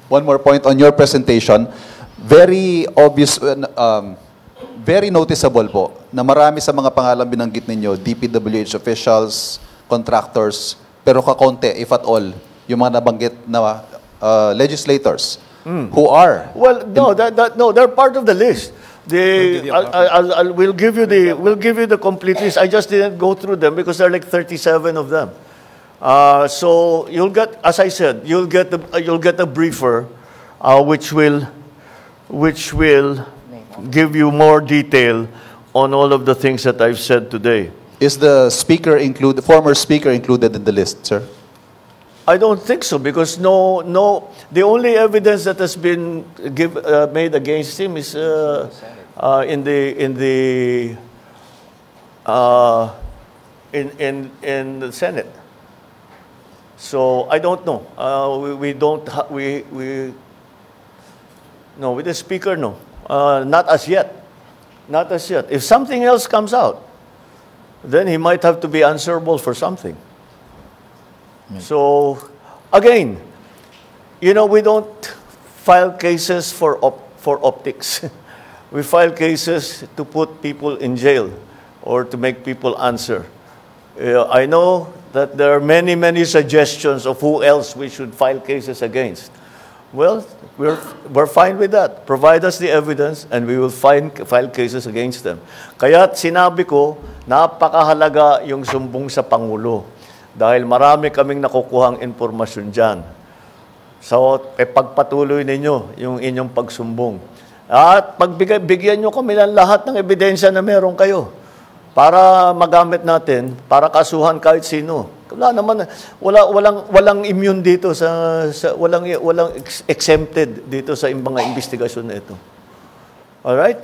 one more point on your presentation. Very obvious, very noticeable po na marami sa mga pangalan binanggit ninyo, DPWH officials, contractors, pero kakonte, if at all, yung mga nabanggit na legislators who are... Well, no, they're part of the list. We'll give you the complete list. I just didn't go through them because there are like 37 of them. So you'll get, as I said, you'll get a briefer, which will give you more detail on all of the things that I've said today. Is the former speaker included in the list, sir? I don't think so, because no. The only evidence that has been made against him is in the Senate. So I don't know. No, with the speaker, no. Not as yet. Not as yet. If something else comes out, then he might have to be answerable for something. So, again, we don't file cases for optics. We file cases to put people in jail or to make people answer. I know that there are many suggestions of who else we should file cases against. Well, we're fine with that. Provide us the evidence and we will file cases against them. Kaya sinabi ko, napakahalaga yung sumbong sa Pangulo. Dahil marami kaming nakukuhang impormasyon dyan. So, pagpatuloy ninyo yung inyong pagsumbong. At bigyan nyo kami ng lahat ng ebidensya na meron kayo para magamit natin, para kasuhan kahit sino. Walang immune dito walang exempted dito sa mga investigasyon na ito. All right?